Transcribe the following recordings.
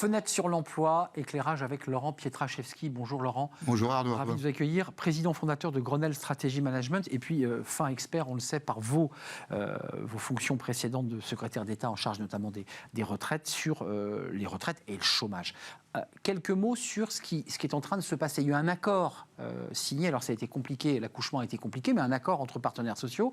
Fenêtre sur l'emploi, éclairage avec Laurent Pietraszewski. Bonjour Laurent. Bonjour Arnaud. Ravi de vous accueillir. Président fondateur de Grenelle Stratégie Management et puis fin expert, on le sait, par vos fonctions précédentes de secrétaire d'État en charge notamment des retraites, sur les retraites et le chômage. Quelques mots sur ce qui est en train de se passer. Il y a eu un accord signé, alors ça a été compliqué, l'accouchement a été compliqué, mais un accord entre partenaires sociaux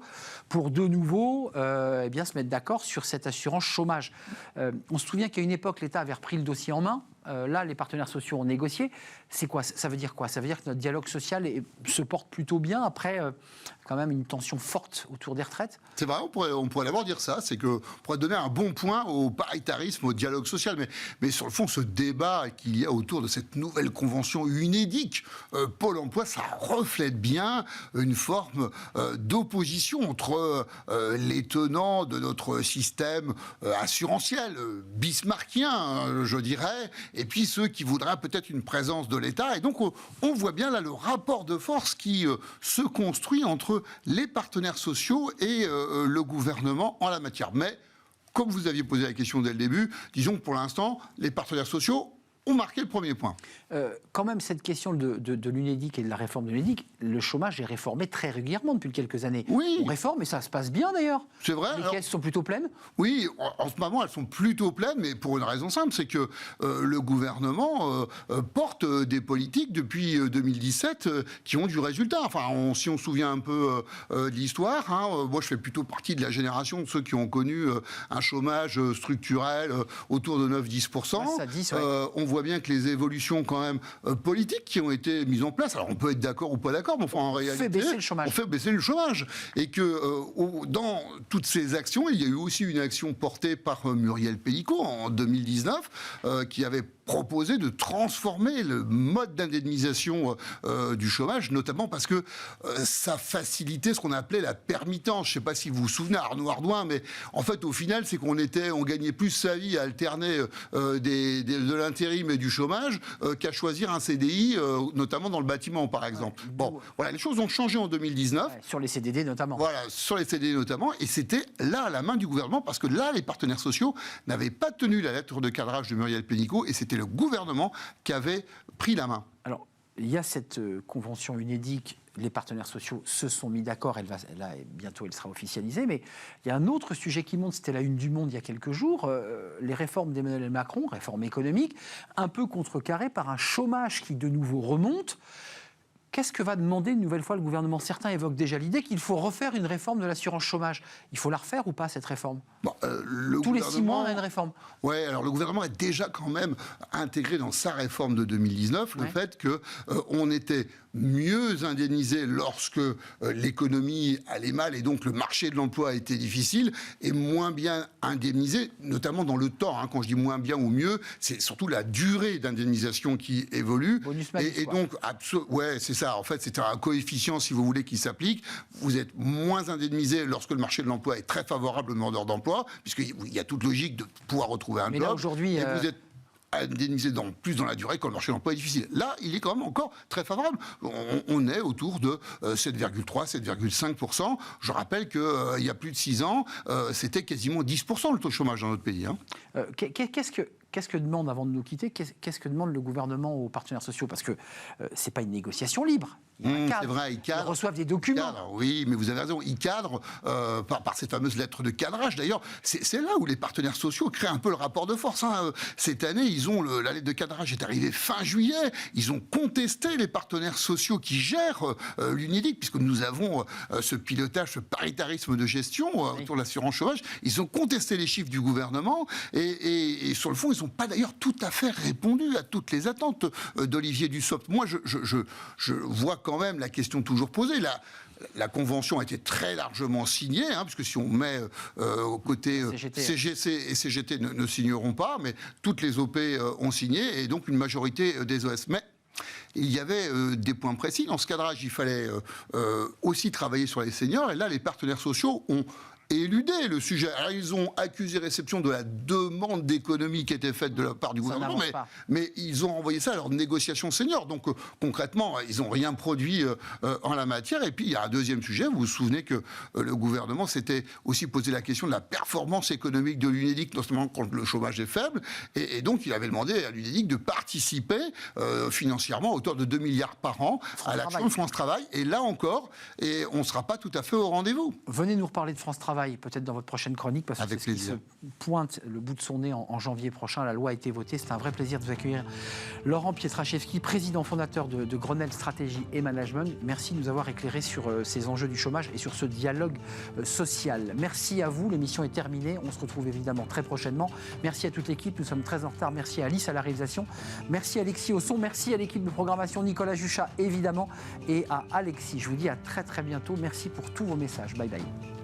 pour de nouveau se mettre d'accord sur cette assurance chômage. On se souvient qu'à une époque, l'État avait repris le dossier en main. Là, les partenaires sociaux ont négocié. C'est quoi ? Ça veut dire quoi ? Ça veut dire que notre dialogue social se porte plutôt bien après quand même une tension forte autour des retraites ? C'est vrai, on pourrait d'abord dire ça, c'est qu'on pourrait donner un bon point au paritarisme, au dialogue social, mais sur le fond, ce débat qu'il y a autour de cette nouvelle convention UNEDIC, Pôle emploi, ça reflète bien une forme d'opposition entre les tenants de notre système assurantiel, bismarckien, je dirais, et puis ceux qui voudraient peut-être une présence de l'État. Et donc, on voit bien là le rapport de force qui se construit entre les partenaires sociaux et le gouvernement en la matière. Mais, comme vous aviez posé la question dès le début, disons que pour l'instant, les partenaires sociaux ont marqué le premier point. Quand même, cette question de l'UNEDIC et de la réforme de l'UNEDIC, le chômage est réformé très régulièrement depuis quelques années. Oui. On réforme et ça se passe bien d'ailleurs. C'est vrai. Les caisses sont plutôt pleines. Oui, en ce moment, elles sont plutôt pleines, mais pour une raison simple, c'est que le gouvernement porte des politiques depuis 2017 qui ont du résultat. Enfin, si on se souvient un peu de l'histoire, moi je fais plutôt partie de la génération de ceux qui ont connu un chômage structurel autour de 9-10%. Ouais, ça 10, ouais. On voit bien que les évolutions quand même politiques qui ont été mises en place, alors on peut être d'accord ou pas d'accord, mais enfin en réalité, on fait baisser le chômage. On fait baisser le chômage. Et que dans toutes ces actions, il y a eu aussi une action portée par Muriel Pénicaud en 2019 qui avait proposé de transformer le mode d'indemnisation du chômage, notamment parce que ça facilitait ce qu'on appelait la permittence. Je ne sais pas si vous vous souvenez, Arnaud Ardouin, mais en fait, au final, c'est qu'on gagnait plus sa vie à alterner de l'intérim et du chômage qu'à choisir un CDI, notamment dans le bâtiment, par exemple. Bon, voilà, les choses ont changé en 2019. Ouais, sur les CDD notamment. Voilà, sur les CDD notamment, et c'était là à la main du gouvernement, parce que là, les partenaires sociaux n'avaient pas tenu la lettre de cadrage de Muriel Pénicaud, et c'était le gouvernement qui avait pris la main. Alors, il y a cette convention UNEDIC, les partenaires sociaux se sont mis d'accord, bientôt elle sera officialisée, mais il y a un autre sujet qui monte, c'était la une du Monde il y a quelques jours, les réformes d'Emmanuel Macron, réformes économiques, un peu contrecarrées par un chômage qui de nouveau remonte. Qu'est-ce que va demander une nouvelle fois le gouvernement ? Certains évoquent déjà l'idée qu'il faut refaire une réforme de l'assurance chômage. Il faut la refaire ou pas, cette réforme ? Tous les 6 mois, on a une réforme. Oui, alors le gouvernement a déjà quand même intégré dans sa réforme de 2019 le fait qu'on était mieux indemnisé lorsque l'économie allait mal et donc le marché de l'emploi était difficile, et moins bien indemnisé, notamment dans le temps. Quand je dis moins bien ou mieux, c'est surtout la durée d'indemnisation qui évolue. Bonus-malus, et donc, c'est ça. En fait, c'est un coefficient, si vous voulez, qui s'applique. Vous êtes moins indemnisé lorsque le marché de l'emploi est très favorable aux demandeurs d'emploi, puisqu'il y a toute logique de pouvoir retrouver un job. Mais là, aujourd'hui, et vous êtes indemnisé plus dans la durée quand le marché de l'emploi est difficile. Là, il est quand même encore très favorable. On est autour de 7,3, 7,5%. Je rappelle qu'il y a plus de 6 ans, c'était quasiment 10% le taux de chômage dans notre pays. Qu'est-ce que demande, avant de nous quitter, qu'est-ce que demande le gouvernement aux partenaires sociaux ? Parce que c'est pas une négociation libre. Il y a un cadre. C'est vrai, ils cadrent. Ils reçoivent des documents. Oui, mais vous avez raison. Ils cadrent par cette fameuse lettre de cadrage. D'ailleurs, c'est là où les partenaires sociaux créent un peu le rapport de force. Cette année, la lettre de cadrage est arrivée fin juillet. Ils ont contesté les partenaires sociaux qui gèrent l'UNEDIC, puisque nous avons ce pilotage, ce paritarisme de gestion autour de l'assurance chômage. Ils ont contesté les chiffres du gouvernement et sur le fond, ils n'ont pas d'ailleurs tout à fait répondu à toutes les attentes d'Olivier Dussopt. Moi, je vois quand même la question toujours posée. La convention a été très largement signée, puisque si on met au côté CGC et CGT ne signeront pas, mais toutes les OP ont signé, et donc une majorité des OS. Mais il y avait des points précis. Dans ce cadrage, il fallait aussi travailler sur les seniors, et là, les partenaires sociaux ont éludé le sujet. Alors, ils ont accusé réception de la demande d'économie qui était faite de la part du gouvernement, mais ils ont envoyé ça à leur négociation senior. Donc, concrètement, ils n'ont rien produit en la matière. Et puis, il y a un deuxième sujet. Vous vous souvenez que le gouvernement s'était aussi posé la question de la performance économique de l'Unédic, notamment quand le chômage est faible. Et donc, il avait demandé à l'Unédic de participer financièrement à hauteur de 2 milliards par an à l'action de France Travail. Et là encore, on ne sera pas tout à fait au rendez-vous. Venez nous reparler de France Travail, peut-être dans votre prochaine chronique, parce que avec c'est ce qui se pointe le bout de son nez en janvier prochain. La loi a été votée. C'est un vrai plaisir de vous accueillir. Laurent Pietraszewski, président fondateur de Grenelle Stratégie et Management. Merci de nous avoir éclairé sur ces enjeux du chômage et sur ce dialogue social. Merci à vous. L'émission est terminée. On se retrouve évidemment très prochainement. Merci à toute l'équipe. Nous sommes très en retard. Merci à Alice à la réalisation. Merci à Alexis au son. Merci à l'équipe de programmation, Nicolas Juchat évidemment, et à Alexis. Je vous dis à très très bientôt. Merci pour tous vos messages. Bye bye.